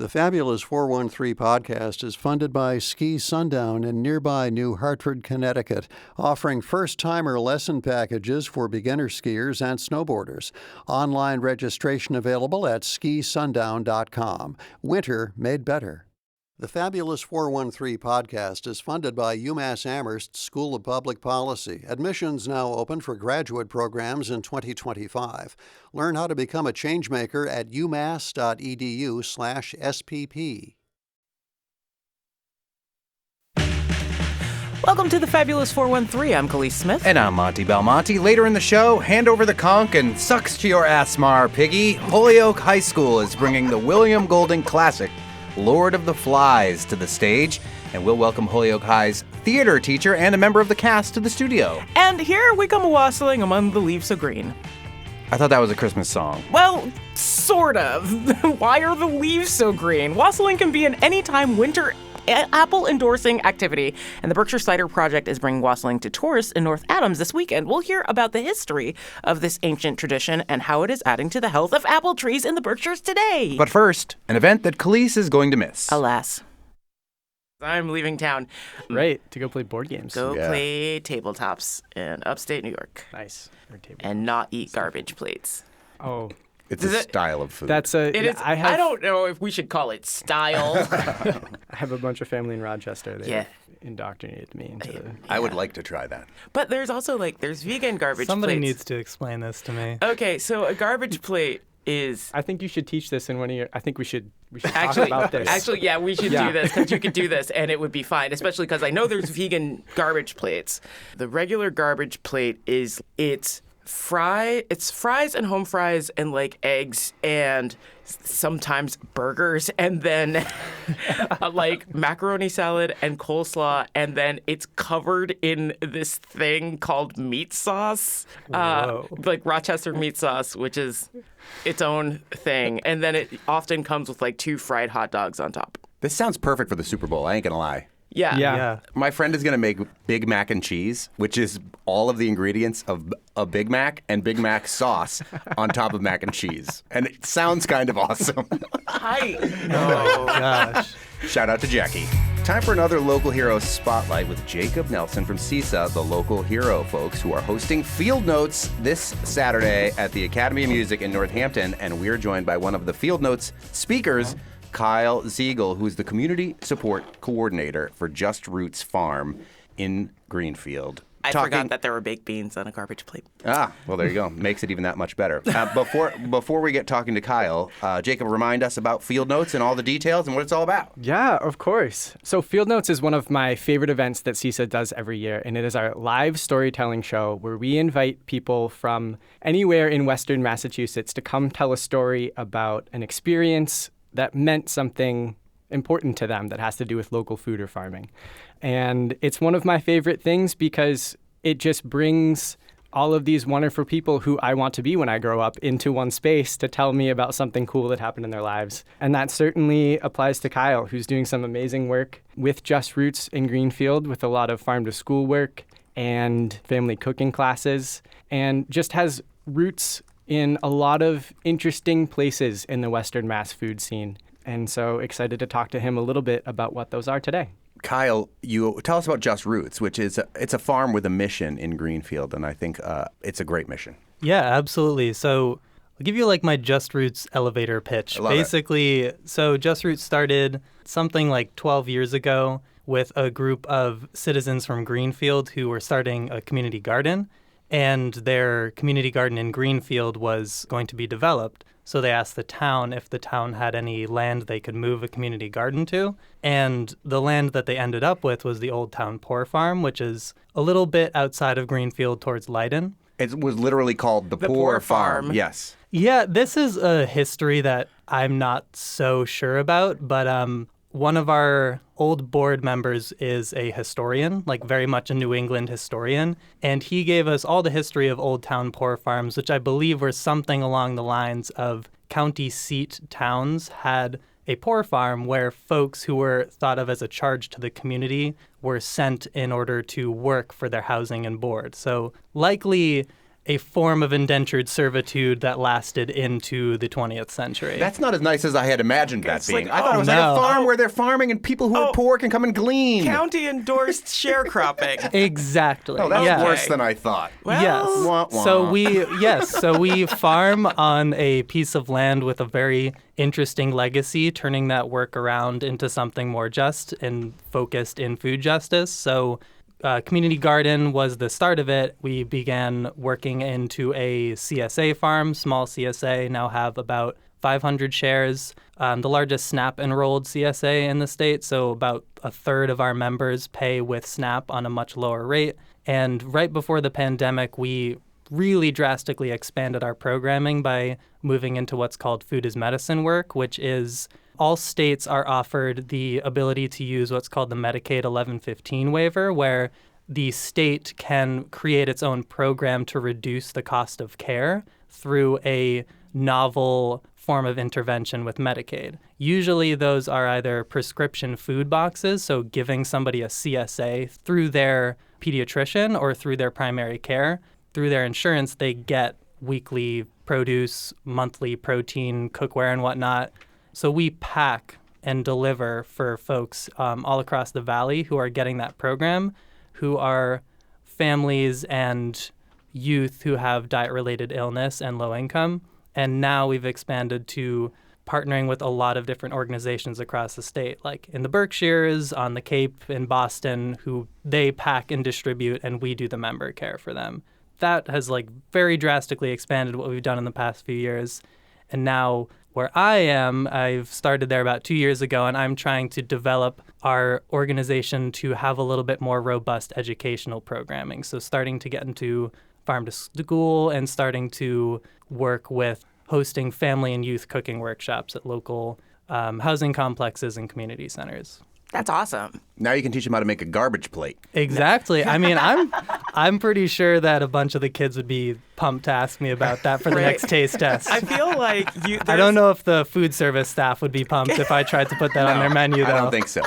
The Fabulous 413 podcast is funded by Ski Sundown in nearby New Hartford, Connecticut, offering first-timer lesson packages for beginner skiers and snowboarders. Online registration available at skisundown.com. Winter made better. The Fabulous 413 podcast is funded by UMass Amherst School of Public Policy. Admissions now open for graduate programs in 2025. Learn how to become a changemaker at umass.edu/SPP. Welcome to the Fabulous 413. I'm Khalees Smith. And I'm Monty Belmonte. Later in the show, hand over the conch and sucks to your ass-mar, piggy. Holyoke High School is bringing the William Golding Classic, Lord of the Flies, to the stage, and we'll welcome Holyoke High's theater teacher and a member of the cast to the studio. And here we come a-wassailing among the leaves so green. I thought that was a Christmas song. Well, sort of. Why are the leaves so green? Wassailing can be an anytime winter apple-endorsing activity, and the Berkshire Cider Project is bringing wassailing to tourists in North Adams this weekend. We'll hear about the history of this ancient tradition and how it is adding to the health of apple trees in the Berkshires today. But first, an event that Khalees is going to miss. Alas. I'm leaving town. Right, to go play board games. Play tabletops in upstate New York. Nice. And not eat garbage plates. Oh. It's a style of food. That's a. It is. I don't know if we should call it style. I have a bunch of family in Rochester. They indoctrinated me into. I would like to try that. But there's also there's vegan garbage Somebody plates. needs to explain this to me. Okay, so a garbage plate is. I think you should teach this in one of your. I think we should actually talk about this. Actually, yeah, we should do this because you could do this and it would be fine. Especially because I know there's vegan garbage plates. The regular garbage plate it's fries and home fries and eggs and sometimes burgers and then macaroni salad and coleslaw, and then it's covered in this thing called meat sauce, Rochester meat sauce, which is its own thing, and then it often comes with 2 fried hot dogs on top. This sounds perfect for the Super Bowl. I ain't gonna lie. Yeah. My friend is going to make Big Mac and cheese, which is all of the ingredients of a Big Mac and Big Mac sauce on top of mac and cheese. And it sounds kind of awesome. Oh, gosh. Shout out to Jackie. Time for another Local Hero Spotlight with Jacob Nelson from CISA, the Local Hero folks, who are hosting Field Notes this Saturday at the Academy of Music in Northampton. And we're joined by one of the Field Notes speakers, Kyle Ziegel, who's the Community Support Coordinator for Just Roots Farm in Greenfield. I forgot that there were baked beans on a garbage plate. Ah, well, there you go. Makes it even that much better. Before we get talking to Kyle, Jacob, remind us about Field Notes and all the details and what it's all about. Yeah, of course. So Field Notes is one of my favorite events that CISA does every year, and it is our live storytelling show where we invite people from anywhere in Western Massachusetts to come tell a story about an experience that meant something important to them that has to do with local food or farming. And it's one of my favorite things because it just brings all of these wonderful people who I want to be when I grow up into one space to tell me about something cool that happened in their lives. And that certainly applies to Kyle, who's doing some amazing work with Just Roots in Greenfield with a lot of farm to school work and family cooking classes, and just has roots in a lot of interesting places in the Western Mass food scene. And so excited to talk to him a little bit about what those are today. Kyle, you tell us about Just Roots, which is it's a farm with a mission in Greenfield, and I think it's a great mission. Yeah, absolutely. So I'll give you my Just Roots elevator pitch. Basically, so Just Roots started something like 12 years ago with a group of citizens from Greenfield who were starting a community garden. And their community garden in Greenfield was going to be developed. So they asked the town if the town had any land they could move a community garden to. And the land that they ended up with was the Old Town Poor Farm, which is a little bit outside of Greenfield towards Leiden. It was literally called the Poor Farm. Yes. Yeah, this is a history that I'm not so sure about, but one of our old board members is a historian, very much a New England historian, and he gave us all the history of Old Town Poor Farms, which I believe were something along the lines of county seat towns had a poor farm where folks who were thought of as a charge to the community were sent in order to work for their housing and board. So likely a form of indentured servitude that lasted into the 20th century. That's not as nice as I had imagined that being. like, I thought it was like a farm where they're farming and people who are poor can come and glean. County-endorsed sharecropping. Exactly. Oh, that's yeah. worse than I thought. Well, Yes. Wah, wah. So we farm on a piece of land with a very interesting legacy, turning that work around into something more just and focused in food justice. So Community Garden was the start of it. We began working into a CSA farm, small CSA, now have about 500 shares, the largest SNAP enrolled CSA in the state. So about a third of our members pay with SNAP on a much lower rate. And right before the pandemic, we really drastically expanded our programming by moving into what's called Food is Medicine work, which is all states are offered the ability to use what's called the Medicaid 1115 waiver, where the state can create its own program to reduce the cost of care through a novel form of intervention with Medicaid. Usually those are either prescription food boxes, so giving somebody a CSA through their pediatrician or through their primary care. Through their insurance, they get weekly produce, monthly protein, cookware, and whatnot. So we pack and deliver for folks all across the valley who are getting that program, who are families and youth who have diet-related illness and low income. And now we've expanded to partnering with a lot of different organizations across the state, like in the Berkshires, on the Cape, in Boston, who they pack and distribute, and we do the member care for them. That has very drastically expanded what we've done in the past few years. And now where I am, I've started there about 2 years ago, and I'm trying to develop our organization to have a little bit more robust educational programming. So starting to get into farm to school and starting to work with hosting family and youth cooking workshops at local housing complexes and community centers. That's awesome. Now you can teach them how to make a garbage plate. Exactly. I mean, I'm pretty sure that a bunch of the kids would be pumped to ask me about that for the next taste test. I feel like I don't know if the food service staff would be pumped if I tried to put that on their menu, though. I don't think so.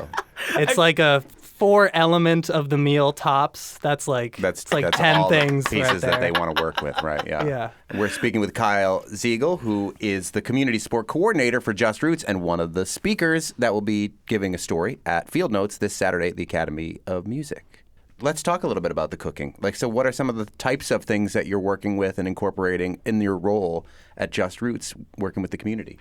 It's like a 4-element of the meal tops. That's like 10 all things the pieces right there. that they want to work with, right? Yeah. Yeah. We're speaking with Kyle Ziegel, who is the community support coordinator for Just Roots and one of the speakers that will be giving a story at Field Notes this Saturday at the Academy of Music. Let's talk a little bit about the cooking. So what are some of the types of things that you're working with and incorporating in your role at Just Roots, working with the community?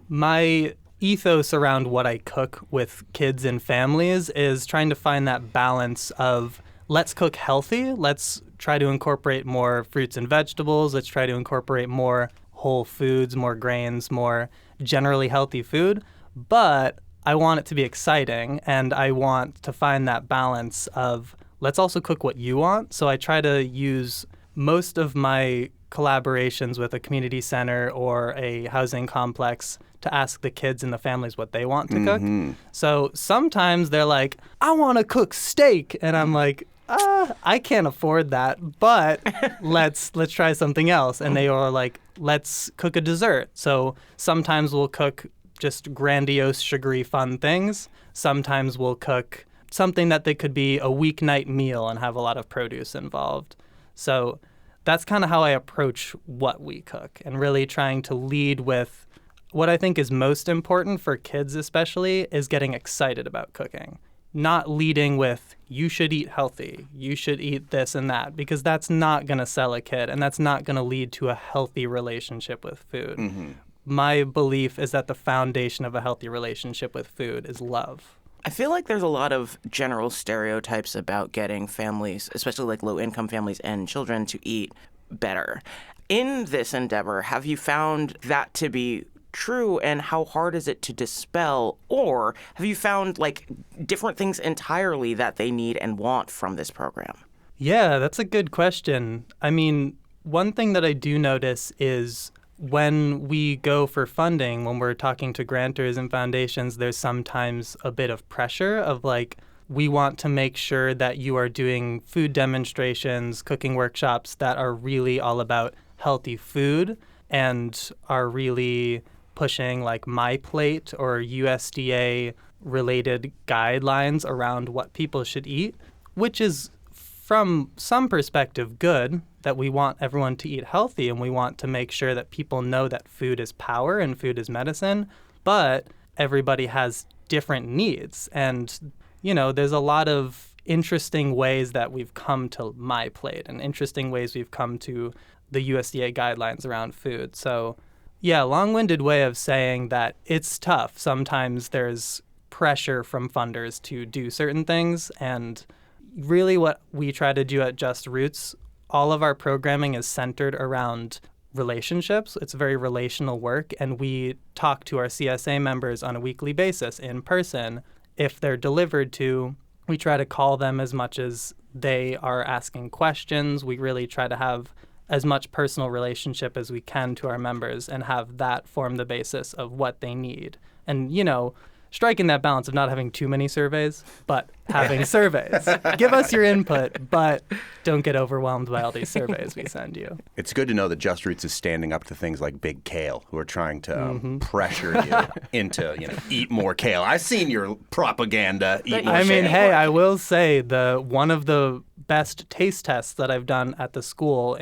My ethos around what I cook with kids and families is trying to find that balance of let's cook healthy, let's try to incorporate more fruits and vegetables, let's try to incorporate more whole foods, more grains, more generally healthy food, but I want it to be exciting, and I want to find that balance of let's also cook what you want. So I try to use most of my collaborations with a community center or a housing complex to ask the kids and the families what they want to cook. So sometimes they're like, I want to cook steak. And I'm like, I can't afford that, but let's try something else. And they are like, let's cook a dessert. So sometimes we'll cook just grandiose, sugary, fun things. Sometimes we'll cook something that they could be a weeknight meal and have a lot of produce involved. So that's kind of how I approach what we cook, and really trying to lead with what I think is most important for kids especially is getting excited about cooking. Not leading with, you should eat healthy, you should eat this and that, because that's not going to sell a kid, and that's not going to lead to a healthy relationship with food. My belief is that the foundation of a healthy relationship with food is love. I feel like there's a lot of general stereotypes about getting families, especially like low-income families and children, to eat better. In this endeavor, have you found that to be true, and how hard is it to dispel? Or have you found different things entirely that they need and want from this program? Yeah, that's a good question. I mean, one thing that I do notice is when we go for funding, when we're talking to grantors and foundations, there's sometimes a bit of pressure of we want to make sure that you are doing food demonstrations, cooking workshops that are really all about healthy food and are really pushing My Plate or USDA related guidelines around what people should eat, which is from some perspective good, that we want everyone to eat healthy and we want to make sure that people know that food is power and food is medicine, but everybody has different needs. And, there's a lot of interesting ways that we've come to my plate and interesting ways we've come to the USDA guidelines around food. So, yeah, long-winded way of saying that it's tough. Sometimes there's pressure from funders to do certain things, and really what we try to do at Just Roots, all of our programming is centered around relationships. It's very relational work, and we talk to our CSA members on a weekly basis in person. If they're delivered to, we try to call them as much as they are asking questions. We really try to have as much personal relationship as we can to our members and have that form the basis of what they need. And, striking that balance of not having too many surveys, but having surveys. Give us your input, but don't get overwhelmed by all these surveys we send you. It's good to know that Just Roots is standing up to things like Big Kale, who are trying to pressure you into, eat more kale. I've seen your propaganda. Eat more kale. Hey, I will say one of the best taste tests that I've done at the school.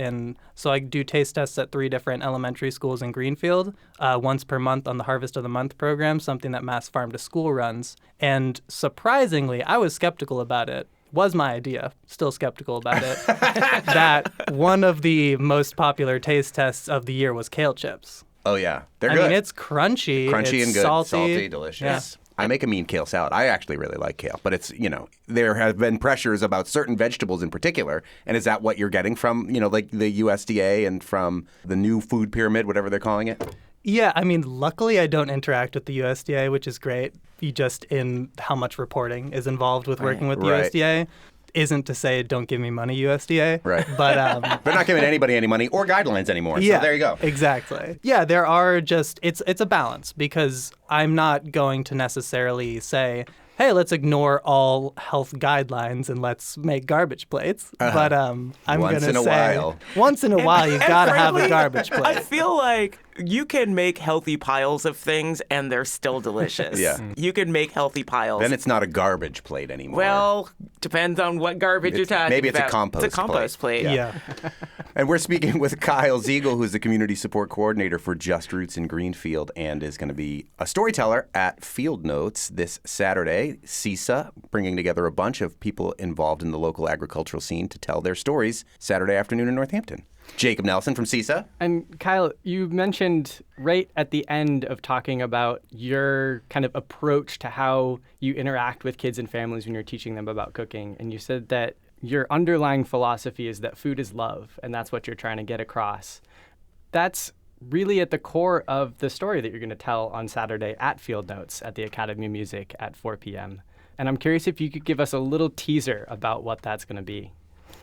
So I do taste tests at 3 different elementary schools in Greenfield, once per month on the Harvest of the Month program, something that Mass Farm to School runs. And surprisingly, I was skeptical about it. Was my idea, still skeptical about it, that one of the most popular taste tests of the year was kale chips. Oh, yeah. They're good. It's crunchy. Crunchy it's and good. Salty, delicious. Yeah. I make a mean kale salad. I actually really like kale, but it's, there have been pressures about certain vegetables in particular. And is that what you're getting from, like the USDA and from the new food pyramid, whatever they're calling it? Yeah, luckily I don't interact with the USDA, which is great. Just in how much reporting is involved with working with the USDA. Isn't to say don't give me money, USDA. Right. But they're not giving anybody any money or guidelines anymore. Yeah, so there you go. Exactly. Yeah, there are it's a balance, because I'm not going to necessarily say, hey, let's ignore all health guidelines and let's make garbage plates. But I'm going to say, once in a while, you've got to have a garbage plate. I feel like you can make healthy piles of things and they're still delicious. Yeah. You can make healthy piles. Then it's not a garbage plate anymore. Well, depends on what garbage you're talking about. Maybe it's a compost plate. It's a compost plate. Yeah. And we're speaking with Kyle Ziegel, who's the community support coordinator for Just Roots in Greenfield and is going to be a storyteller at Field Notes this Saturday. CISA bringing together a bunch of people involved in the local agricultural scene to tell their stories Saturday afternoon in Northampton. Jacob Nelson from CISA. And Kyle, you mentioned right at the end of talking about your kind of approach to how you interact with kids and families when you're teaching them about cooking. And you said that your underlying philosophy is that food is love, and that's what you're trying to get across. That's really at the core of the story that you're going to tell on Saturday at Field Notes at the Academy of Music at 4 p.m. And I'm curious if you could give us a little teaser about what that's going to be.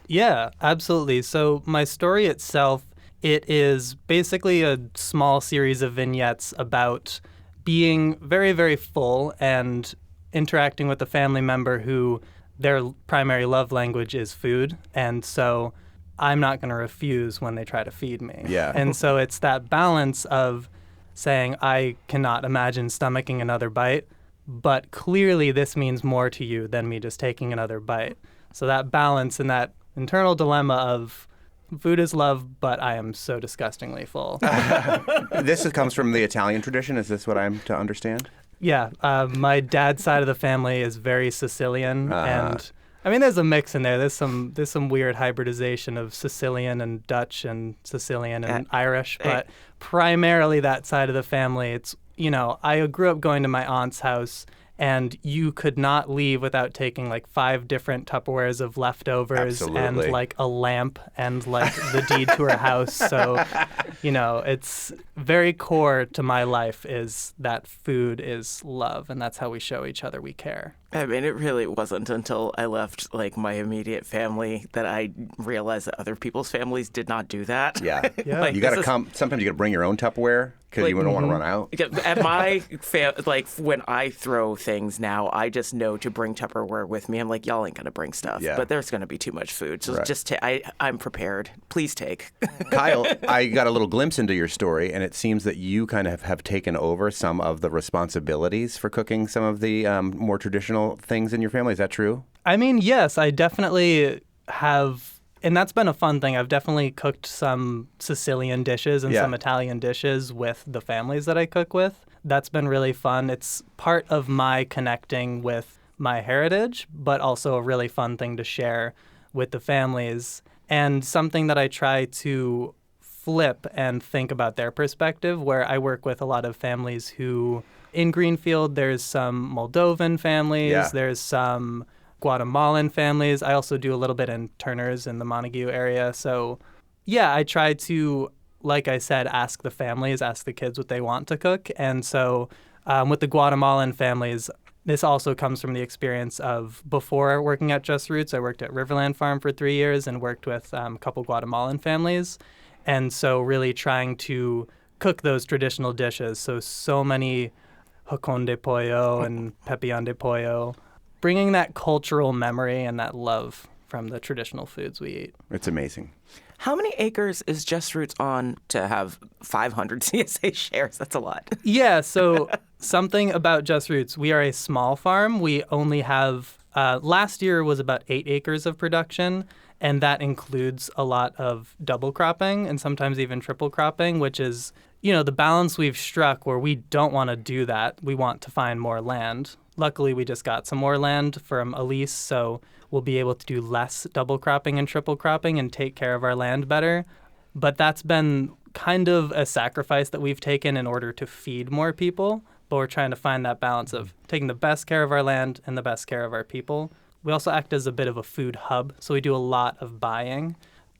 Yeah, absolutely. So my story itself, it is basically a small series of vignettes about being very, very full and interacting with a family member who their primary love language is food. And so I'm not going to refuse when they try to feed me. Yeah. And so it's that balance of saying, I cannot imagine stomaching another bite, but clearly this means more to you than me just taking another bite. So that balance and that internal dilemma of food is love, but I am so disgustingly full. This comes from the Italian tradition. Is this what I'm to understand? Yeah. My dad's side of the family is very Sicilian. And there's a mix in there. There's some weird hybridization of Sicilian and Dutch and Sicilian and Irish. But primarily that side of the family, it's, I grew up going to my aunt's house, and you could not leave without taking like 5 different Tupperwares of leftovers. Absolutely. And like a lamp and like the deed to her house. So, it's very core to my life is that food is love, and that's how we show each other we care. It really wasn't until I left like my immediate family that I realized that other people's families did not do that. Yeah. Yeah. You got to sometimes you got to bring your own Tupperware because you don't want to run out. At my when I throw things now, I just know to bring Tupperware with me. I'm like, y'all ain't gonna bring stuff, but there's gonna be too much food, so just I'm prepared. Please take. Kyle, I got a little glimpse into your story, and it seems that you kind of have taken over some of the responsibilities for cooking some of the more traditional things in your family. Is that true? Yes, I definitely and that's been a fun thing. I've definitely cooked some Sicilian dishes and some Italian dishes with the families that I cook with. That's been really fun. It's part of my connecting with my heritage, but also a really fun thing to share with the families, and something that I try to flip and think about their perspective, where I work with a lot of families who, in Greenfield, there's some Moldovan families, there's some Guatemalan families. I also do a little bit in Turner's in the Montague area. So I try to, like I said, ask the families, ask the kids what they want to cook. And so with the Guatemalan families, this also comes from the experience of before working at Just Roots. I worked at Riverland Farm for 3 years and worked with a couple Guatemalan families. And so really trying to cook those traditional dishes. So many jocón de pollo and pepillon de pollo, bringing that cultural memory and that love from the traditional foods we eat. It's amazing. How many acres is Just Roots on to have 500 CSA shares? That's a lot. Yeah, so something about Just Roots. We are a small farm. We only have, last year was about 8 acres of production, and that includes a lot of double cropping and sometimes even triple cropping, which is, the balance we've struck where we don't want to do that. We want to find more land. Luckily, we just got some more land from a lease, so we'll be able to do less double cropping and triple cropping and take care of our land better. But that's been kind of a sacrifice that we've taken in order to feed more people. But we're trying to find that balance of taking the best care of our land and the best care of our people. We also act as a bit of a food hub, so we do a lot of buying.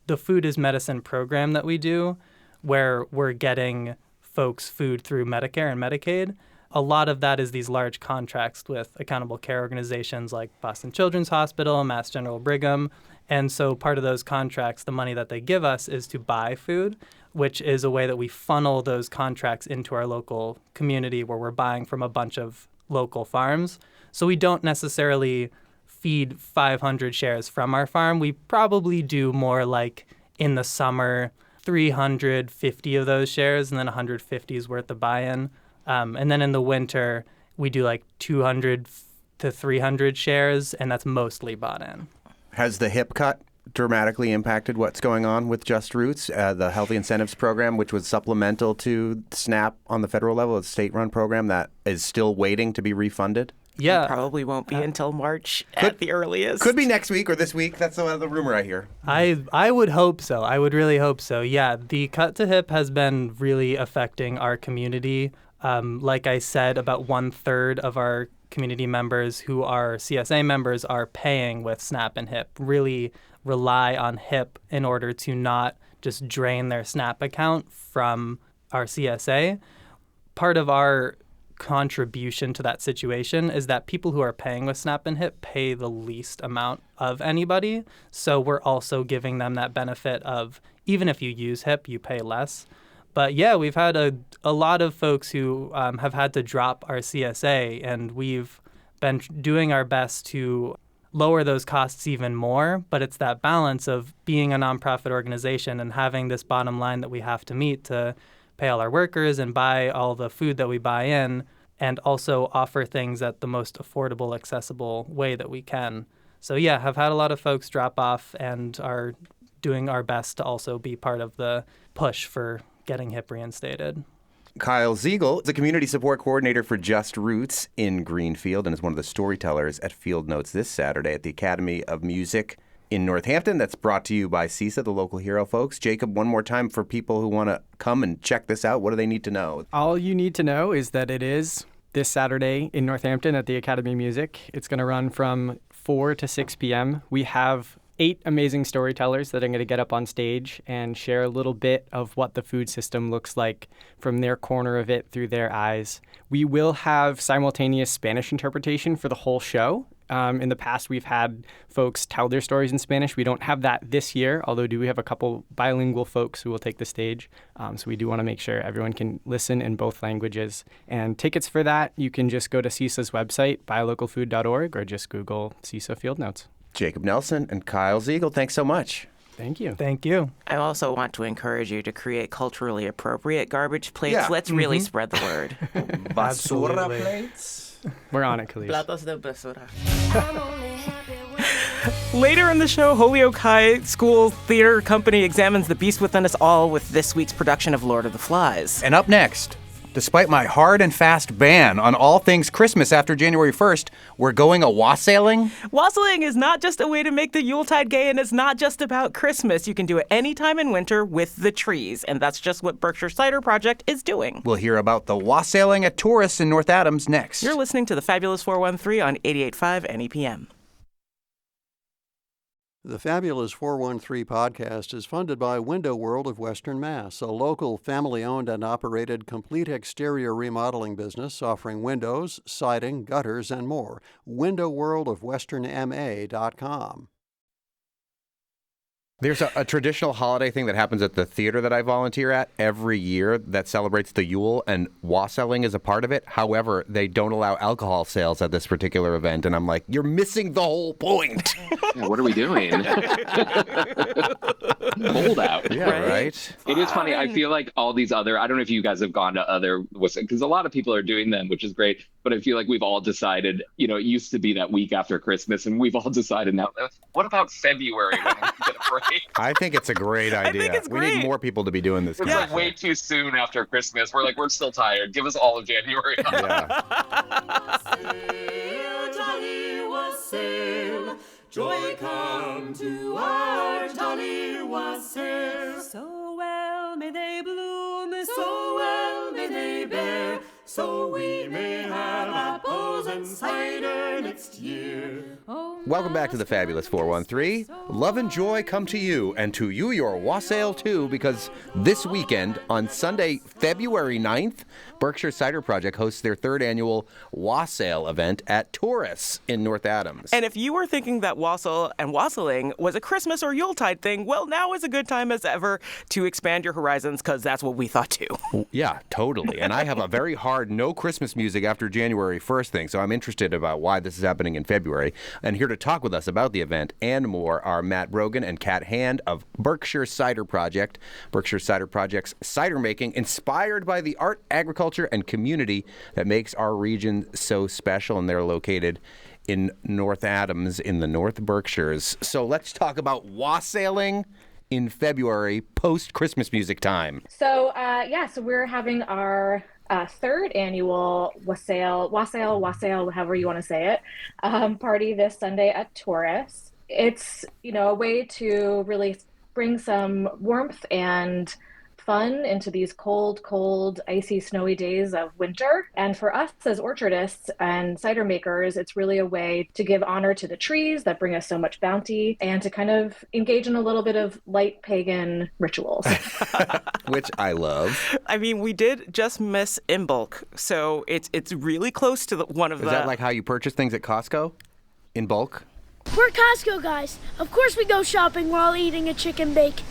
The Food is Medicine program that we do, where we're getting folks food through Medicare and Medicaid, a lot of that is these large contracts with accountable care organizations like Boston Children's Hospital, Mass General Brigham. And so part of those contracts, the money that they give us is to buy food, which is a way that we funnel those contracts into our local community where we're buying from a bunch of local farms. So we don't necessarily feed 500 shares from our farm. We probably do more like in the summer, 350 of those shares and then 150's worth of buy-in. And then in the winter, we do like 200 to 300 shares, and that's mostly bought in. Has the hip cut dramatically impacted what's going on with Just Roots, the Healthy Incentives Program, which was supplemental to SNAP on the federal level, a state-run program that is still waiting to be refunded? Yeah. It probably won't be until March at the earliest. Could be next week or this week. That's the rumor I hear. I would hope so. I would really hope so. Yeah, the cut to hip has been really affecting our community. Like I said, about 1/3 of our community members who are CSA members are paying with SNAP and HIP, really rely on HIP in order to not just drain their SNAP account from our CSA. Part of our contribution to that situation is that people who are paying with SNAP and HIP pay the least amount of anybody. So we're also giving them that benefit of even if you use HIP, you pay less. But yeah, we've had a lot of folks who have had to drop our CSA, and we've been doing our best to lower those costs even more. But it's that balance of being a nonprofit organization and having this bottom line that we have to meet to pay all our workers and buy all the food that we buy in, and also offer things at the most affordable, accessible way that we can. So yeah, have had a lot of folks drop off and are doing our best to also be part of the push for getting HIP reinstated. Kyle Ziegel is a community support coordinator for Just Roots in Greenfield and is one of the storytellers at Field Notes this Saturday at the Academy of Music in Northampton. That's brought to you by CISA, the local hero folks. Jacob, one more time for people who want to come and check this out, what do they need to know? All you need to know is that it is this Saturday in Northampton at the Academy of Music. It's going to run from 4 to 6 p.m. We have 8 amazing storytellers that are going to get up on stage and share a little bit of what the food system looks like from their corner of it through their eyes. We will have simultaneous Spanish interpretation for the whole show. In the past, we've had folks tell their stories in Spanish. We don't have that this year, although do we have a couple bilingual folks who will take the stage. So we do want to make sure everyone can listen in both languages. And tickets for that, you can just go to CISA's website, buylocalfood.org, or just Google CISA Field Notes. Jacob Nelson and Kyle Ziegel, thanks so much. Thank you. Thank you. I also want to encourage you to create culturally appropriate garbage plates. Yeah. Let's really spread the word. Basura Absolutely. plates. We're on it, Khalif. Platos de basura. Later in the show, Holyoke High School Theater Company examines the beast within us all with this week's production of Lord of the Flies. And up next, despite my hard and fast ban on all things Christmas after January 1st, we're going a-wassailing? Wassailing is not just a way to make the Yuletide gay, and it's not just about Christmas. You can do it anytime in winter with the trees, and that's just what Berkshire Cider Project is doing. We'll hear about the wassailing at Taurus in North Adams next. You're listening to the Fabulous 413 on 88.5 NEPM. The Fabulous 413 podcast is funded by Window World of Western Mass, a local family-owned and operated complete exterior remodeling business offering windows, siding, gutters, and more. windowworldofwesternma.com. There's a traditional holiday thing that happens at the theater that I volunteer at every year that celebrates the Yule, and wassailing is a part of it. However, they don't allow alcohol sales at this particular event, and I'm like, you're missing the whole point. Yeah, what are we doing? Cold out. Yeah, right? It is funny. I feel like all these other, I don't know if you guys have gone to other, because a lot of people are doing them, which is great. But I feel like we've all decided, it used to be that week after Christmas, and we've all decided now, what about February when we get a break? I think it's a great idea. We need more people to be doing this. It's like way too soon after Christmas. We're still tired. Give us all of January. Yeah. Jolly wassail, joy come to our jolly wassail. So well may they bloom, so well may they bear, so we may have apples and cider next year. Welcome back to the Fabulous 413. Love and joy come to you, and to you your wassail too, because this weekend, on Sunday, February 9th, Berkshire Cider Project hosts their third annual wassail event at Taurus in North Adams. And if you were thinking that wassail and wassailing was a Christmas or Yuletide thing, well, now is a good time as ever to expand your horizons, because that's what we thought too. Yeah, totally. And I have a very hard no Christmas music after January 1st thing, so I'm interested about why this is happening in February. And here to talk with us about the event and more are Matt Brogan and Kat Hand of Berkshire Cider Project. Berkshire Cider Project's cider making inspired by the art, agriculture, and community that makes our region so special, and they're located in North Adams in the North Berkshires. So let's talk about wassailing in February, post-Christmas music time. So we're having our third annual wassail, however you want to say it, party this Sunday at Taurus. It's, a way to really bring some warmth and fun into these cold, icy, snowy days of winter. And for us as orchardists and cider makers, it's really a way to give honor to the trees that bring us so much bounty and to kind of engage in a little bit of light pagan rituals. Which I love. I mean, we did just miss in bulk, so it's really close to one of the... Is that like how you purchase things at Costco? In bulk? We're Costco guys. Of course we go shopping while eating a chicken bake.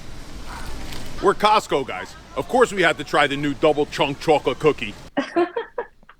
We're Costco guys. Of course we had to try the new double chunk chocolate cookie.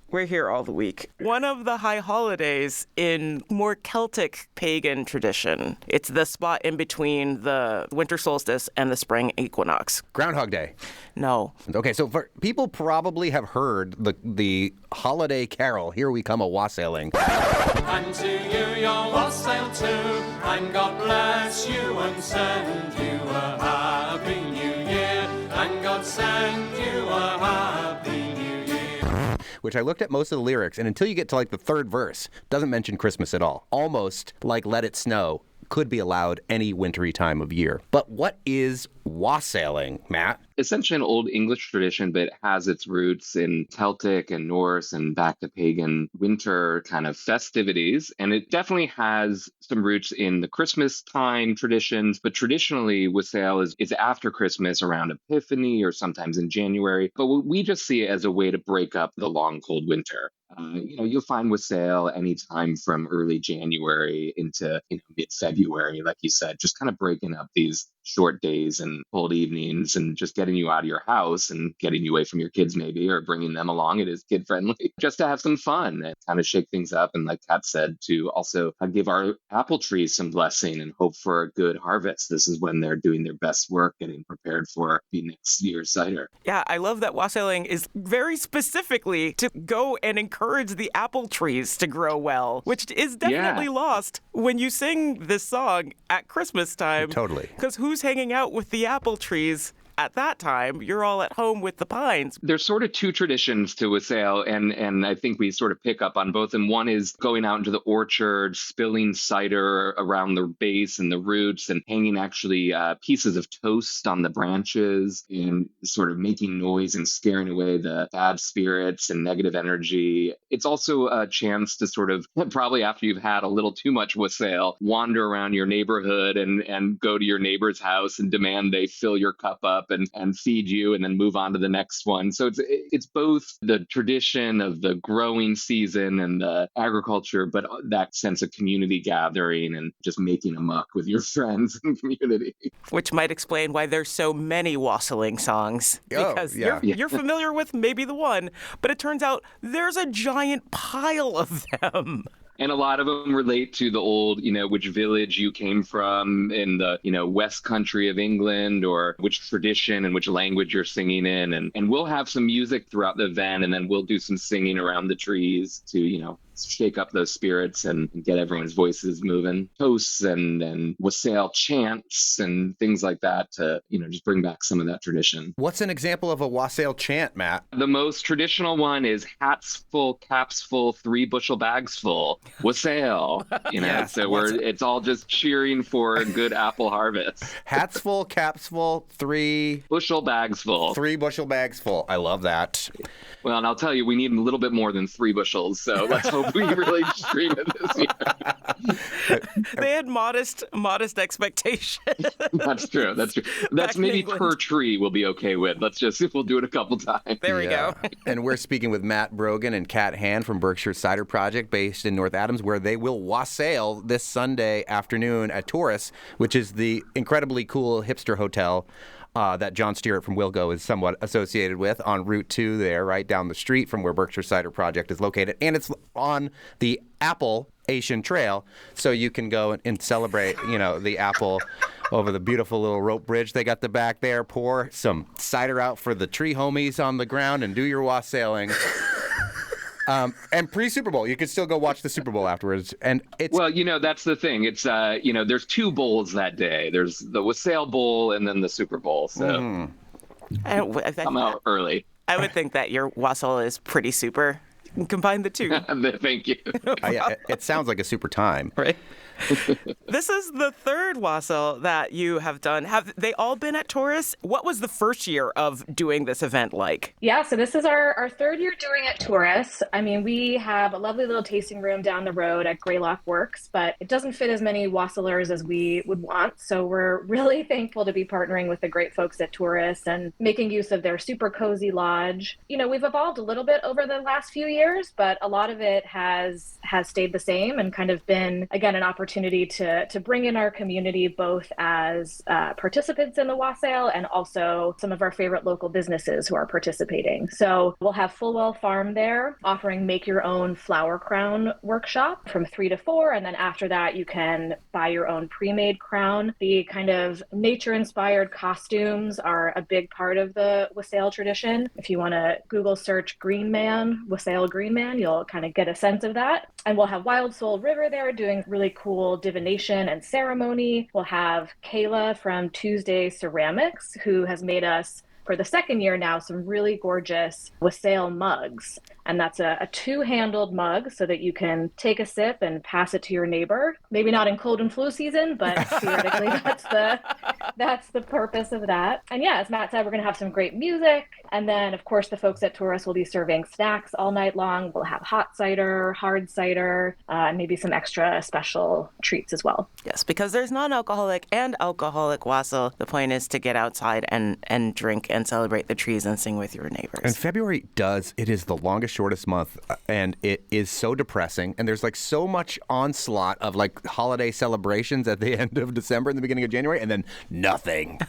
We're here all the week. One of the high holidays in more Celtic pagan tradition. It's the spot in between the winter solstice and the spring equinox. Groundhog Day. No. Okay, so people probably have heard the holiday carol, Here We Come a-Wassailing. And to you your wassail too, and God bless you and send you a happy new year, and God send you a happy new year. Which I looked at most of the lyrics, and until you get to like the third verse, doesn't mention Christmas at all. Almost like Let It Snow could be allowed any wintry time of year. But what is wassailing, Matt? Essentially an old English tradition, but it has its roots in Celtic and Norse and back to pagan winter kind of festivities. And it definitely has some roots in the Christmas time traditions, but traditionally wassail is after Christmas around Epiphany or sometimes in January. But we just see it as a way to break up the long, cold winter. You'll find wassail anytime from early January into mid-February, like you said, just kind of breaking up these short days and cold evenings and just getting you out of your house and getting you away from your kids maybe, or bringing them along. It is kid friendly just to have some fun and kind of shake things up. And like Kat said, to also give our apple trees some blessing and hope for a good harvest. This is when they're doing their best work getting prepared for the next year's cider. Yeah, I love that wassailing is very specifically to go and encourage the apple trees to grow well, which is definitely lost when you sing this song at Christmas time. Totally. Because who's hanging out with the apple trees at that time? You're all at home with the pines. There's sort of two traditions to wassail, and I think we sort of pick up on both. And one is going out into the orchard, spilling cider around the base and the roots, and hanging actually pieces of toast on the branches, and sort of making noise and scaring away the bad spirits and negative energy. It's also a chance to sort of, probably after you've had a little too much wassail, wander around your neighborhood and go to your neighbor's house and demand they fill your cup up and feed you, and then move on to the next one. So it's both the tradition of the growing season and the agriculture, but that sense of community gathering and just making a muck with your friends and community. Which might explain why there's so many wassailing songs. Because you're familiar with maybe the one, but it turns out there's a giant pile of them. And a lot of them relate to the old, which village you came from in the, West Country of England, or which tradition and which language you're singing in. And we'll have some music throughout the event, and then we'll do some singing around the trees to, shake up those spirits and get everyone's voices moving. Toasts and wassail chants and things like that to, just bring back some of that tradition. What's an example of a wassail chant, Matt? The most traditional one is hats full, caps full, 3 bushel bags full. Wassail, it's all just cheering for a good apple harvest. Hats full, caps full, 3 bushel bags full. 3 bushel bags full. I love that. Well, and I'll tell you, we need a little bit more than 3 bushels, so let's hope we really stream it this year. They had modest expectations. That's true. That's maybe per tree we'll be okay with. We'll do it a couple times. There we go. And we're speaking with Matt Brogan and Kat Hand from Berkshire Cider Project, based in North Adams, where they will wassail this Sunday afternoon at Taurus, which is the incredibly cool hipster hotel that John Stewart from Wilgo is somewhat associated with, on Route 2 there, right down the street from where Berkshire Cider Project is located. And it's on the Appalachian Trail, so you can go and celebrate, the apple over the beautiful little rope bridge they got the back there, pour some cider out for the tree homies on the ground, and do your wassailing. And pre-Super Bowl, you could still go watch the Super Bowl afterwards. And it's that's the thing. It's there's 2 bowls that day. There's the Wassail Bowl and then the Super Bowl. So come out early. I would think that your wassail is pretty super. You can combine the 2. Thank you. It sounds like a super time, right? This is the 3rd wassail that you have done. Have they all been at Taurus? What was the first year of doing this event like? Yeah, so this is our 3rd year doing at Taurus. I mean, we have a lovely little tasting room down the road at Greylock Works, but it doesn't fit as many wassailers as we would want. So we're really thankful to be partnering with the great folks at Taurus and making use of their super cozy lodge. We've evolved a little bit over the last few years, but a lot of it has stayed the same and kind of been, again, an opportunity to bring in our community, both as participants in the wassail and also some of our favorite local businesses who are participating. So we'll have Fullwell Farm there offering make your own flower crown workshop from 3 to 4. And then after that, you can buy your own pre-made crown. The kind of nature-inspired costumes are a big part of the wassail tradition. If you want to Google search Green Man, wassail Green Man, you'll kind of get a sense of that. And we'll have Wild Soul River there doing really cool divination and ceremony. We'll have Kayla from Tuesday Ceramics, who has made us, for the 2nd year now, some really gorgeous wassail mugs. And that's a 2-handled mug so that you can take a sip and pass it to your neighbor. Maybe not in cold and flu season, but theoretically that's the purpose of that. And yeah, as Matt said, we're going to have some great music. And then, of course, the folks at Taurus will be serving snacks all night long. We'll have hot cider, hard cider, and maybe some extra special treats as well. Yes, because there's non-alcoholic and alcoholic wassail. The point is to get outside and drink and celebrate the trees and sing with your neighbors. And February is the longest shortest month, and it is so depressing. And there's like so much onslaught of like holiday celebrations at the end of December and the beginning of January, and then nothing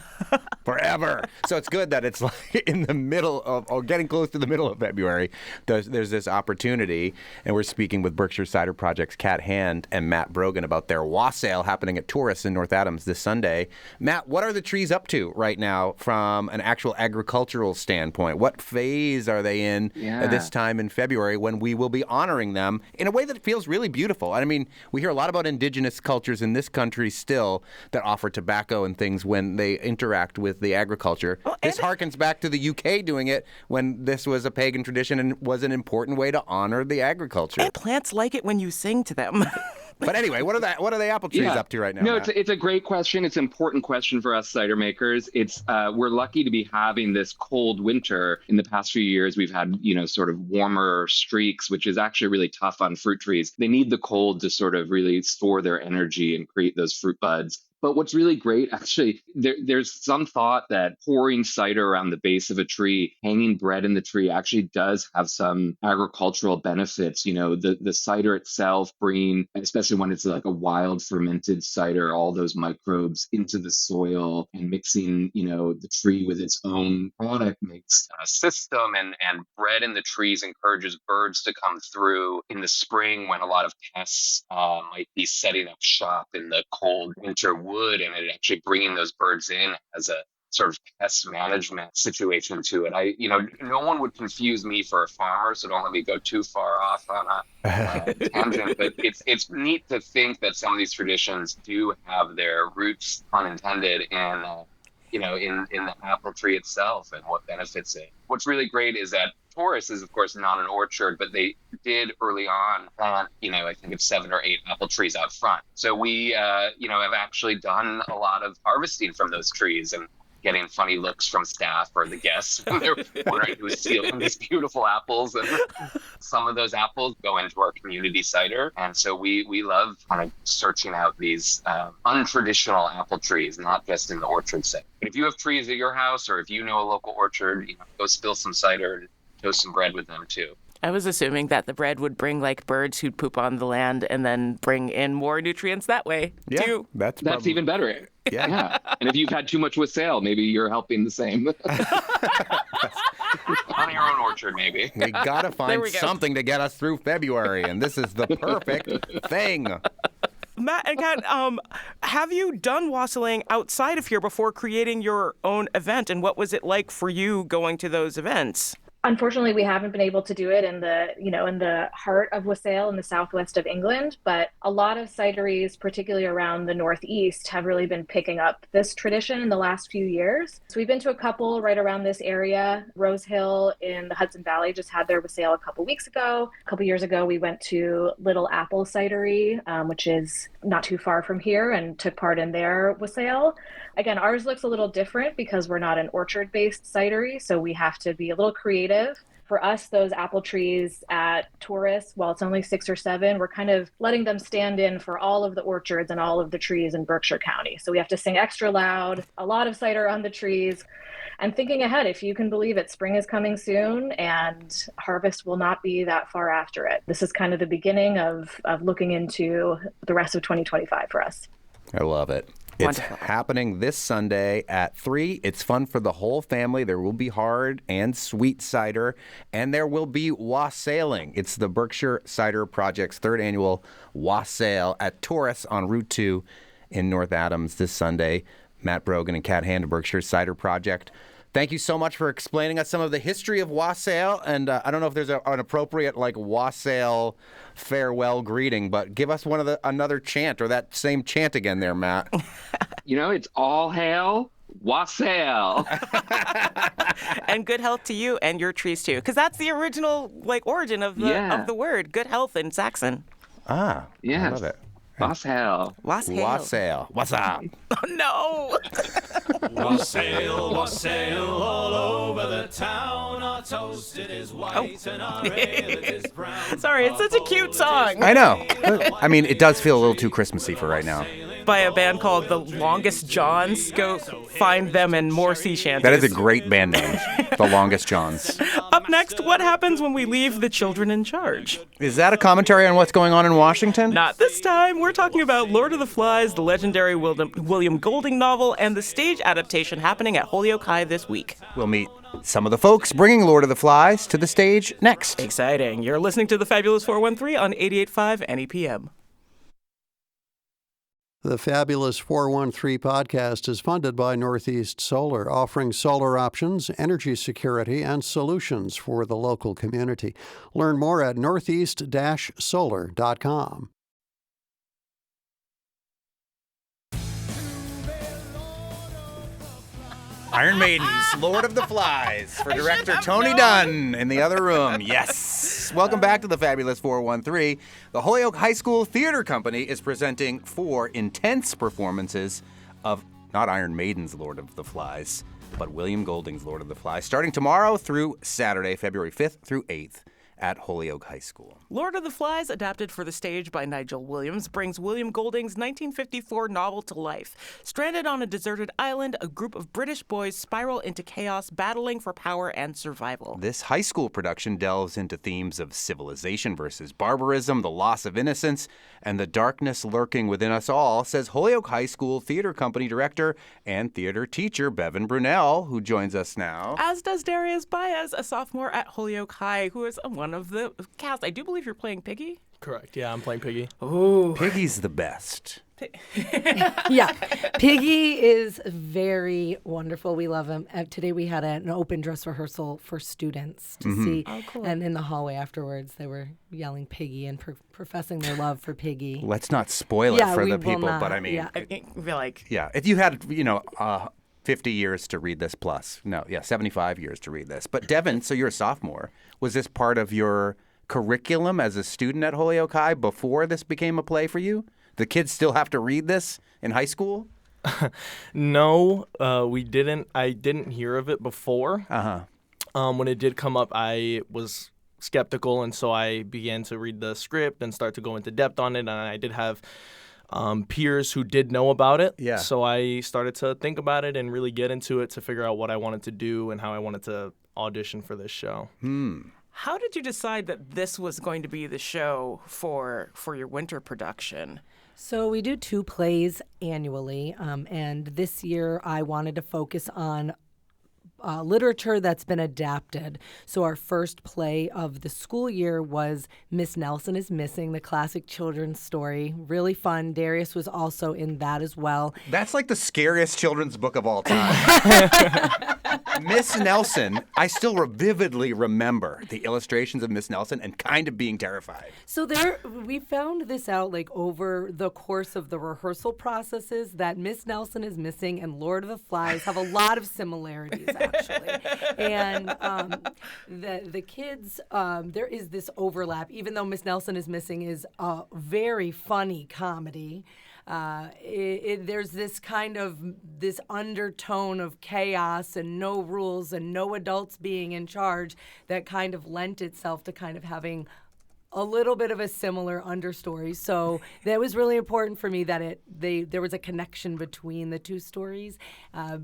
forever. So it's good that it's like in the middle of, or getting close to the middle of February, there's this opportunity. And we're speaking with Berkshire Cider Project's Kat Hand and Matt Brogan about their wassail happening at Taurus in North Adams this Sunday. Matt, what are the trees up to right now from an actual agricultural standpoint? What phase are they in at this time in February when we will be honoring them in a way that feels really beautiful? I mean, we hear a lot about indigenous cultures in this country still that offer tobacco and things when they interact with the agriculture. Well, this harkens back to the UK doing it when this was a pagan tradition and was an important way to honor the agriculture. And plants like it when you sing to them. But anyway, what are the apple trees up to right now? No, Matt? it's a great question. It's an important question for us cider makers. It's we're lucky to be having this cold winter. In the past few years, we've had, sort of warmer streaks, which is actually really tough on fruit trees. They need the cold to sort of really store their energy and create those fruit buds. But what's really great, actually, there's some thought that pouring cider around the base of a tree, hanging bread in the tree actually does have some agricultural benefits. The cider itself bringing, especially when it's like a wild fermented cider, all those microbes into the soil and mixing, the tree with its own product makes a system. And bread in the trees encourages birds to come through in the spring when a lot of pests might be setting up shop in the cold winter wood, and it actually bringing those birds in as a sort of pest management situation to it. No one would confuse me for a farmer, so don't let me go too far off on a tangent. But it's neat to think that some of these traditions do have their roots, unintended, in the apple tree itself and what benefits it. What's really great is that Taurus is, of course, not an orchard, but they did early on plant, I think it's 7 or 8 apple trees out front. So we, have actually done a lot of harvesting from those trees and getting funny looks from staff or the guests when they're wondering who's stealing these beautiful apples. And some of those apples go into our community cider. And so we love kind of searching out these untraditional apple trees, not just in the orchard setting. But if you have trees at your house, or if you know a local orchard, go spill some cider and toast some bread with them too. I was assuming that the bread would bring like birds who'd poop on the land and then bring in more nutrients that way too. That's even better. Yeah. And if you've had too much wassail, maybe you're helping the same. On your own orchard, maybe. We gotta find something to get us through February, and this is the perfect thing. Matt and Kat, have you done wassailing outside of here before creating your own event? And what was it like for you going to those events? Unfortunately, we haven't been able to do it in the heart of Wassail in the southwest of England, but a lot of cideries, particularly around the northeast, have really been picking up this tradition in the last few years. So we've been to a couple right around this area. Rose Hill in the Hudson Valley just had their Wassail a couple weeks ago. A couple years ago, we went to Little Apple Cidery, which is not too far from here, and took part in their Wassail. Again, ours looks a little different because we're not an orchard-based cidery, so we have to be a little creative. For us, those apple trees at Taurus, while it's only 6 or 7, we're kind of letting them stand in for all of the orchards and all of the trees in Berkshire County. So we have to sing extra loud, a lot of cider on the trees, and thinking ahead, if you can believe it, spring is coming soon and harvest will not be that far after it. This is kind of the beginning of looking into the rest of 2025 for us. I love it. It's happening this Sunday at 3. It's fun for the whole family. There will be hard and sweet cider, and there will be wassailing. It's the Berkshire Cider Project's 3rd annual wassail at Taurus on Route 2 in North Adams this Sunday. Matt Brogan and Kat Hand of Berkshire Cider Project. Thank you so much for explaining us some of the history of wassail, and I don't know if there's an appropriate wassail farewell greeting, but give us another chant, or that same chant again there, Matt. It's all hail wassail. And good health to you and your trees too, because that's the original origin of the word, good health in Saxon. Ah, yeah, I love it. Wassail. Wassail. What's up? Oh, no. Wassail, wassail all over the town. Our toasted is white and our ale is brown. Sorry, it's such a cute song. I know. I mean, it does feel a little too Christmassy for right now. by a band called The Longest Johns. Go find them and more sea shanties. That is a great band name, The Longest Johns. Up next, what happens when we leave the children in charge? Is that a commentary on what's going on in Washington? Not this time. We're talking about Lord of the Flies, the legendary William Golding novel, and the stage adaptation happening at Holyoke High this week. We'll meet some of the folks bringing Lord of the Flies to the stage next. Exciting. You're listening to the Fabulous 413 on 88.5 NEPM. The Fabulous 413 podcast is funded by Northeast Solar, offering solar options, energy security, and solutions for the local community. Learn more at northeast-solar.com. Iron Maiden's Lord of the Flies for director Tony Dunn in the other room. Yes. Welcome back to the Fabulous 413. The Holyoke High School Theater Company is presenting 4 intense performances of not Iron Maiden's Lord of the Flies, but William Golding's Lord of the Flies, starting tomorrow through Saturday, February 5th through 8th. At Holyoke High School. Lord of the Flies, adapted for the stage by Nigel Williams, brings William Golding's 1954 novel to life. Stranded on a deserted island, a group of British boys spiral into chaos, battling for power and survival. This high school production delves into themes of civilization versus barbarism, the loss of innocence, and the darkness lurking within us all, says Holyoke High School Theater Company director and theater teacher Bevan Brunel, who joins us now. As does Darius Baez, a sophomore at Holyoke High, who is one of the cast. I do believe you're playing Piggy. Correct. Yeah, I'm playing Piggy. Ooh. Piggy's the best. Yeah. Piggy is very wonderful. We love him. Today we had an open dress rehearsal for students to see. Oh, cool. And in the hallway afterwards, they were yelling Piggy and professing their love for Piggy. Let's not spoil it for the people, but I mean, yeah. I feel like... Yeah, if you had, 50 years to read this plus. No, yeah, 75 years to read this. But Devin, so you're a sophomore. Was this part of your curriculum as a student at Holyoke High before this became a play for you? The kids still have to read this in high school? No, we didn't. I didn't hear of it before. When it did come up, I was skeptical, and so I began to read the script and start to go into depth on it, and I did have peers who did know about it. Yeah. So I started to think about it and really get into it to figure out what I wanted to do and how I wanted to audition for this show. How did you decide that this was going to be the show for your winter production? So we do 2 plays annually, and this year I wanted to focus on literature that's been adapted. So our first play of the school year was Miss Nelson is Missing, the classic children's story. Really fun. Darius was also in that as well. That's like the scariest children's book of all time. Miss Nelson, I still vividly remember the illustrations of Miss Nelson and kind of being terrified. So we found this out over the course of the rehearsal processes that Miss Nelson is Missing and Lord of the Flies have a lot of similarities, actually. And the kids, there is this overlap, even though Miss Nelson is Missing is a very funny comedy. There's this kind of this undertone of chaos and no rules and no adults being in charge that kind of lent itself to kind of having a little bit of a similar understory. So that was really important for me that there was a connection between the 2 stories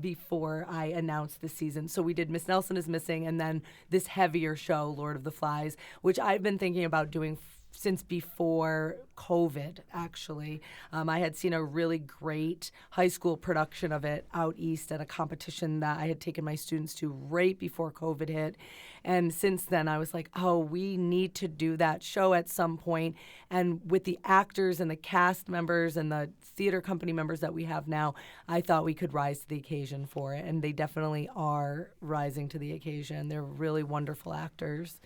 before I announced the season. So we did Miss Nelson is Missing and then this heavier show, Lord of the Flies, which I've been thinking about doing since before COVID, actually. I had seen a really great high school production of it out east at a competition that I had taken my students to right before COVID hit. And since then, I was like, oh, we need to do that show at some point. And with the actors and the cast members and the theater company members that we have now, I thought we could rise to the occasion for it. And they definitely are rising to the occasion. They're really wonderful actors.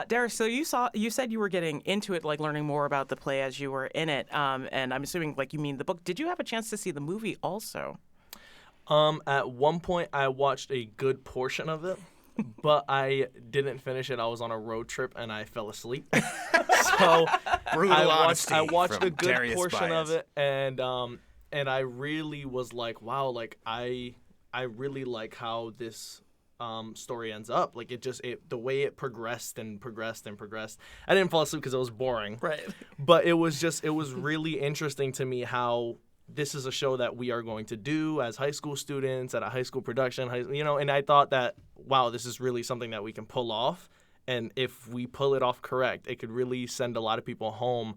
Darius, so you said you were getting into it, like learning more about the play as you were in it, and I'm assuming like you mean the book. Did you have a chance to see the movie also? At one point, I watched a good portion of it, but I didn't finish it. I was on a road trip and I fell asleep. So I watched a good Darius portion Baez. of it, and I really was like, wow, like I really like how this story ends up. Like the way it progressed and progressed and progressed. I didn't fall asleep because it was boring. Right. But it was really interesting to me how this is a show that we are going to do as high school students at a high school production, and I thought that, wow, this is really something that we can pull off. And if we pull it off correct, it could really send a lot of people home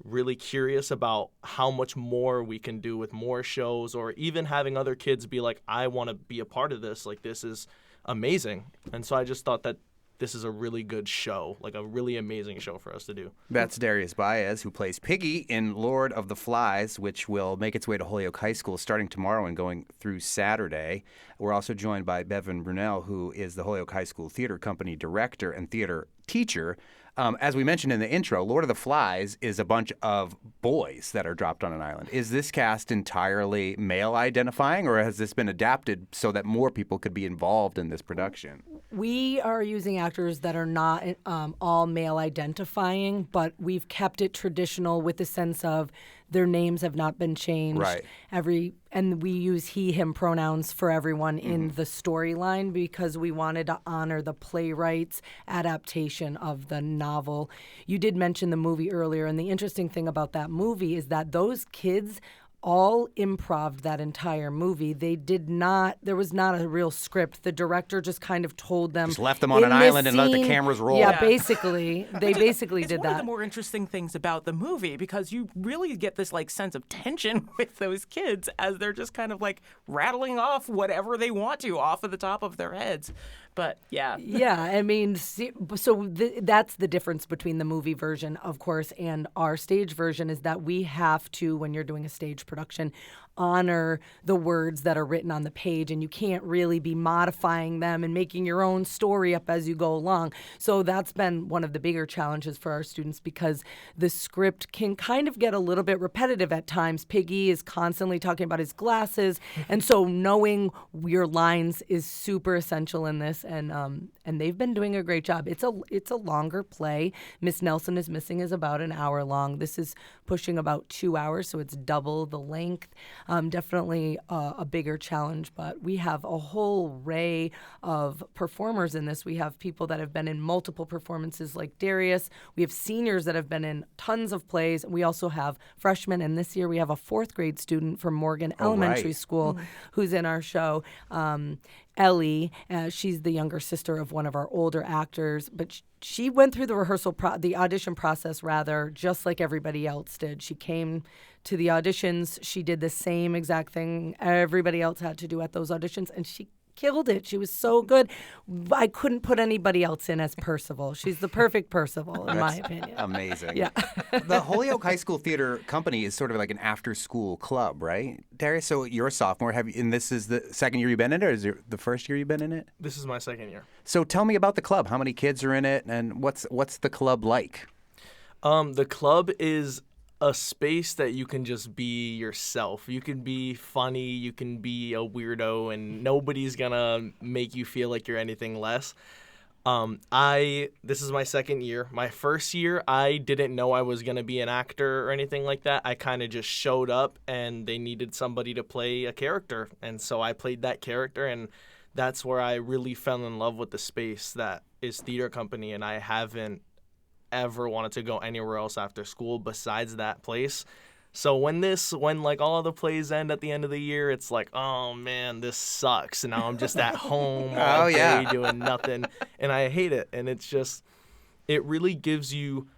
really curious about how much more we can do with more shows, or even having other kids be like, I want to be a part of this. Like, this is amazing. And so I just thought that this is a really good show, like a really amazing show for us to do. That's Darius Baez, who plays Piggy in Lord of the Flies, which will make its way to Holyoke High School starting tomorrow and going through Saturday. We're also joined by Bevan Brunel, who is the Holyoke High School Theater Company director and theater teacher. As we mentioned in the intro, Lord of the Flies is a bunch of boys that are dropped on an island. Is this cast entirely male identifying, or has this been adapted so that more people could be involved in this production? We are using actors that are not all male identifying, but we've kept it traditional with the sense of their names have not been changed. Right. And we use he, him pronouns for everyone in the storyline because we wanted to honor the playwright's adaptation of the novel. You did mention the movie earlier, and the interesting thing about that movie is that those kids all improv'd that entire movie. There was not a real script. The director just kind of told them. Just left them on an island and let the cameras roll. Yeah, basically. They basically did It's one that. of the more interesting things about the movie because you really get this like sense of tension with those kids as they're just kind of like rattling off whatever they want to off of the top of their heads. But yeah. Yeah, I mean, that's the difference between the movie version, of course, and our stage version is that we have to, when you're doing a stage production, honor the words that are written on the page, and you can't really be modifying them and making your own story up as you go along. So that's been one of the bigger challenges for our students because the script can kind of get a little bit repetitive at times. Piggy is constantly talking about his glasses, and so knowing your lines is super essential in this, and they've been doing a great job. It's a longer play. Miss Nelson is Missing is about an hour long. This is pushing about 2 hours, so it's double the length. Definitely a bigger challenge, but we have a whole array of performers in this. We have people that have been in multiple performances like Darius. We have seniors that have been in tons of plays. We also have freshmen, and this year we have a 4th grade student from Morgan Elementary School who's in our show. Ellie, she's the younger sister of one of our older actors, but she went through the audition process just like everybody else did. She came to the auditions. She did the same exact thing everybody else had to do at those auditions, and she killed it. She was so good. I couldn't put anybody else in as Percival. She's the perfect Percival, in my opinion. Amazing. Yeah. The Holyoke High School Theater Company is sort of like an after-school club, right? Darius, so you're a sophomore. And this is the second year you've been in it, or is it the first year you've been in it? This is my second year. So tell me about the club. How many kids are in it, and what's the club like? The club is a space that you can just be yourself. You can be funny, you can be a weirdo, and nobody's gonna make you feel like you're anything less. This is my second year. My first year, I didn't know I was gonna be an actor or anything like that. I kind of just showed up, and they needed somebody to play a character, and so I played that character, and that's where I really fell in love with the space that is theater company, and I haven't ever wanted to go anywhere else after school besides that place. So when like all of the plays end at the end of the year, it's like, oh man, this sucks. And now I'm just at home all day doing nothing, and I hate it. And it's just, it really gives you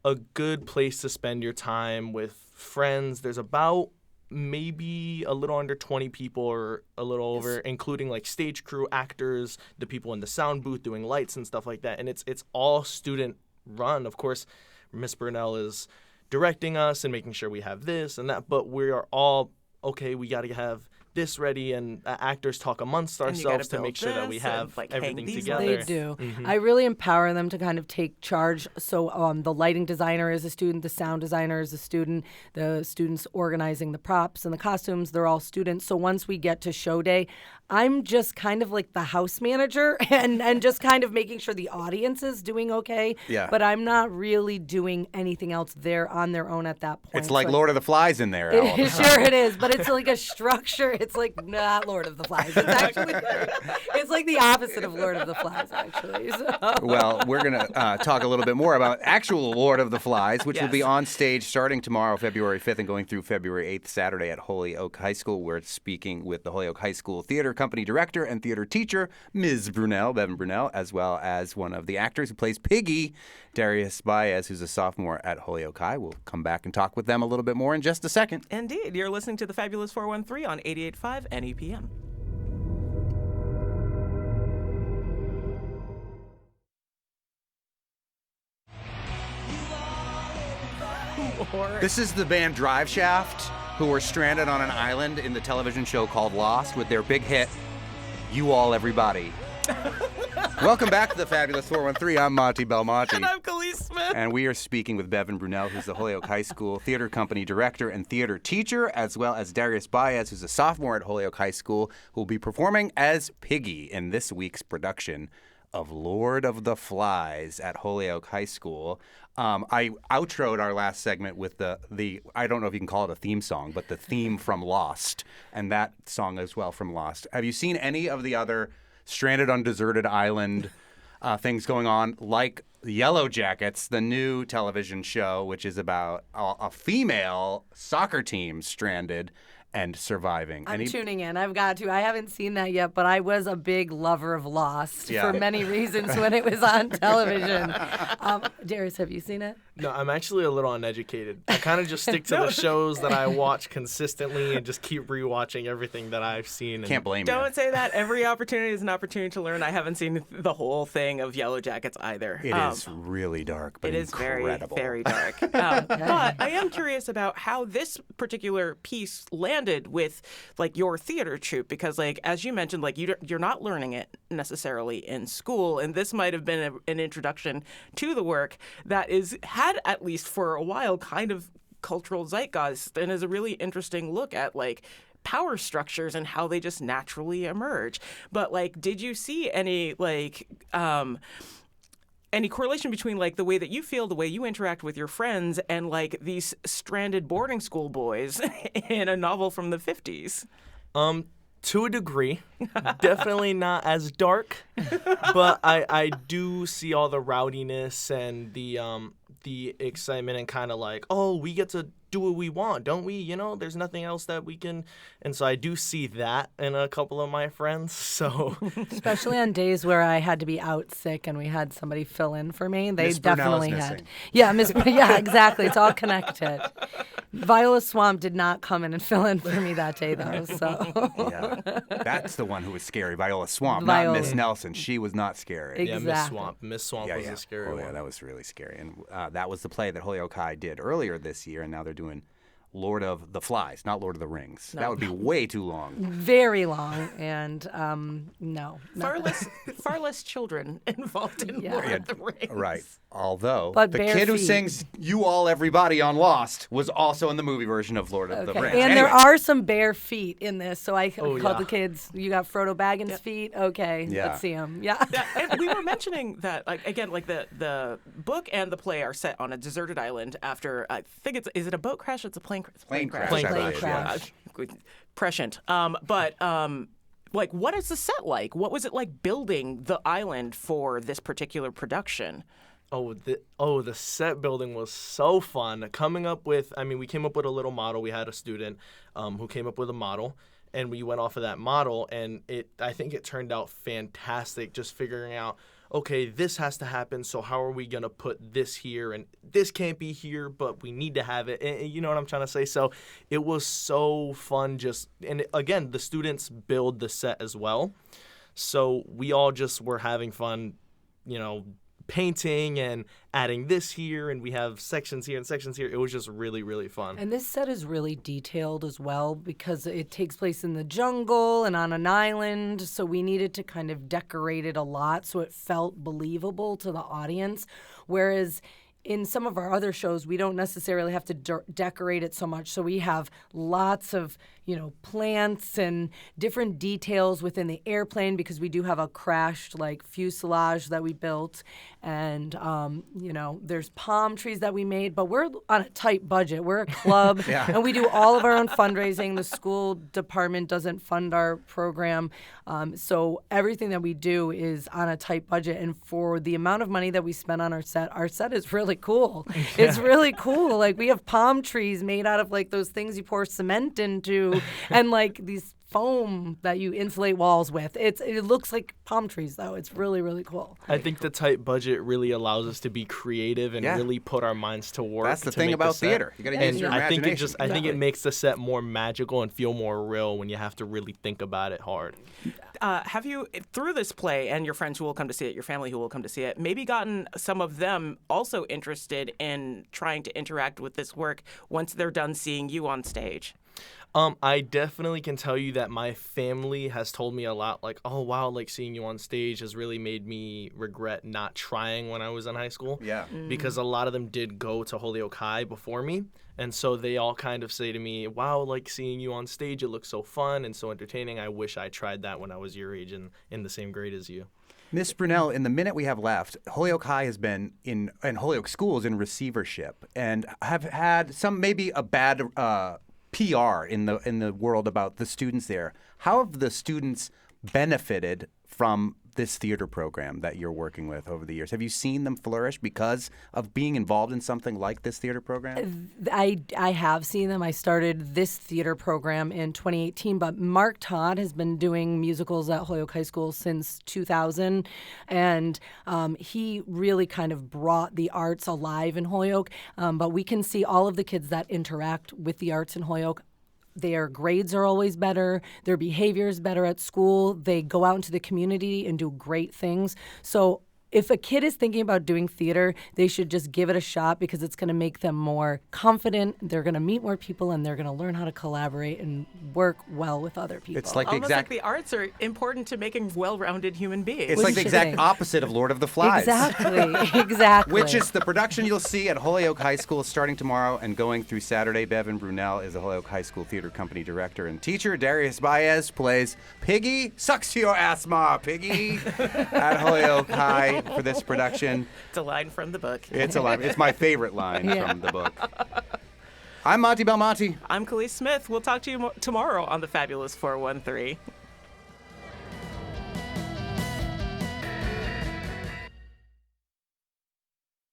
a good place to spend your time with friends. There's about maybe a little under 20 people or a little over, including like stage crew, actors, the people in the sound booth doing lights and stuff like that. And it's all student run. Of course, Miss Burnell is directing us and making sure we have this and that, but we are all, okay, we got to have this ready, and actors talk amongst ourselves to make sure that we have everything together. They do. I really empower them to kind of take charge. So the lighting designer is a student, the sound designer is a student, the students organizing the props and the costumes, they're all students. So once we get to show day, I'm just kind of like the house manager and just kind of making sure the audience is doing okay. Yeah. But I'm not really doing anything else. They're on their own at that point. It's like Lord of the Flies in there. Sure it is, but it's like a structure It's like not Lord of the Flies. It's actually it's like the opposite of Lord of the Flies, actually. So. Well, we're going to talk a little bit more about actual Lord of the Flies, which will be on stage starting tomorrow, February 5th, and going through February 8th, Saturday at Holyoke High School. We're speaking with the Holyoke High School Theater Company Director and Theater Teacher, Ms. Brunel, Bevan Brunel, as well as one of the actors who plays Piggy, Darius Baez, who's a sophomore at Holyoke High. We'll come back and talk with them a little bit more in just a second. Indeed. You're listening to the Fabulous 413 on 88.5 NEPM. This is the band Drive Shaft, who were stranded on an island in the television show called Lost with their big hit, You All Everybody. Welcome back to the Fabulous 413. I'm Monty Belmonte. And I'm Khalees Smith. And we are speaking with Bevan Brunel, who's the Holyoke High School Theater Company Director and Theater Teacher, as well as Darius Baez, who's a sophomore at Holyoke High School, who will be performing as Piggy in this week's production of Lord of the Flies at Holyoke High School. I outroed our last segment with the I don't know if you can call it a theme song, but the theme from Lost, and that song as well from Lost. Have you seen any of the other stranded on deserted island things going on, like Yellow Jackets, the new television show, which is about a female soccer team stranded and surviving? I'm tuning in. I've got to. I haven't seen that yet, but I was a big lover of Lost for many reasons when it was on television. Darius, have you seen it? No, I'm actually a little uneducated. I kind of just stick to the shows that I watch consistently and just keep rewatching everything that I've seen. Can't blame you. Don't say that. Every opportunity is an opportunity to learn. I haven't seen the whole thing of Yellow Jackets either. It is really dark, but it is incredible. very, very dark. But I am curious about how this particular piece landed with like your theater troupe, because like as you mentioned, like you're not learning it necessarily in school, and this might have been an introduction to the work that had at least for a while kind of cultural zeitgeist, and is a really interesting look at like power structures and how they just naturally emerge. But like, did you see any like any correlation between like the way that you feel, the way you interact with your friends, and like these stranded boarding school boys in a novel from the 50s? To a degree. Definitely not as dark, but I do see all the rowdiness and the excitement and kind of like, oh, we get to do what we want, don't we? You know, there's nothing else that we can. And so I do see that in a couple of my friends. So especially on days where I had to be out sick and we had somebody fill in for me, they definitely had. Yeah, yeah, exactly. It's all connected. Viola Swamp did not come in and fill in for me that day, though. So yeah, that's the one who was scary. Viola Swamp, not Miss Nelson. She was not scary. Exactly. Yeah, Miss Swamp was a scary one. Yeah, that was really scary. And that was the play that Holyoke High did earlier this year, and now they're doing Lord of the Flies, not Lord of the Rings. No. That would be way too long. Very long, and no. Far less children involved in Lord of the Rings. Right. Although but the kid who sings "You All Everybody" on Lost was also in the movie version of Lord of the Rings. And there are some bare feet in this, so I called the kids. You got Frodo Baggins' feet. Okay, let's see them. Yeah. And we were mentioning that, like again, like the book and the play are set on a deserted island after I think is it a boat crash? It's a plane crash. Plane crash. Prescient. But like, what is the set like? What was it like building the island for this particular production? The set building was so fun. We came up with a little model. We had a student who came up with a model, and we went off of that model, and I think it turned out fantastic, just figuring out, okay, this has to happen, so how are we going to put this here? And this can't be here, but we need to have it. And you know what I'm trying to say? So it was so fun and again, the students build the set as well. So we all just were having fun, painting and adding this here, and we have sections here and sections here. It was just really, really fun. And this set is really detailed as well because it takes place in the jungle and on an island, so we needed to kind of decorate it a lot so it felt believable to the audience. Whereas in some of our other shows, we don't necessarily have to decorate it so much. So we have lots of, plants and different details within the airplane because we do have a crashed fuselage that we built. And, there's palm trees that we made, but we're on a tight budget. We're a club and we do all of our own fundraising. The school department doesn't fund our program. So everything that we do is on a tight budget. And for the amount of money that we spend on our set is really cool. It's really cool. We have palm trees made out of those things you pour cement into and these foam that you insulate walls with. It looks like palm trees though. It's really, really cool. I think the tight budget really allows us to be creative and really put our minds to work. That's the thing about theater. You got to use your imagination. I think it makes the set more magical and feel more real when you have to really think about it hard. Have you, through this play and your friends who will come to see it, your family who will come to see it, maybe gotten some of them also interested in trying to interact with this work once they're done seeing you on stage? I definitely can tell you that my family has told me a lot, oh, wow, seeing you on stage has really made me regret not trying when I was in high school. Yeah. Because a lot of them did go to Holyoke High before me. And so they all kind of say to me, wow, seeing you on stage, it looks so fun and so entertaining. I wish I tried that when I was your age and in the same grade as you. Miss Brunell, in the minute we have left, Holyoke High has been and Holyoke Schools in receivership and have had maybe a bad PR in the world about the students there. How have the students benefited from this theater program that you're working with over the years? Have you seen them flourish because of being involved in something like this theater program? I have seen them. I started this theater program in 2018, but Mark Todd has been doing musicals at Holyoke High School since 2000, and he really kind of brought the arts alive in Holyoke. But we can see all of the kids that interact with the arts in Holyoke. Their grades are always better. Their behavior is better at school. They go out into the community and do great things. So if a kid is thinking about doing theater, they should just give it a shot because it's going to make them more confident. They're going to meet more people and they're going to learn how to collaborate and work well with other people. It's like almost like the arts are important to making well-rounded human beings. It's like the exact opposite of Lord of the Flies. Exactly. Which is the production you'll see at Holyoke High School starting tomorrow and going through Saturday. Bevan Brunell is the Holyoke High School Theater Company director and teacher. Darius Baez plays Piggy. Sucks to your ass, Ma, Piggy, at Holyoke High for this production. It's a line from the book. It's a line. It's my favorite line from the book. I'm Monty Belmonte. I'm Khalees Smith. We'll talk to you tomorrow on the Fabulous 413.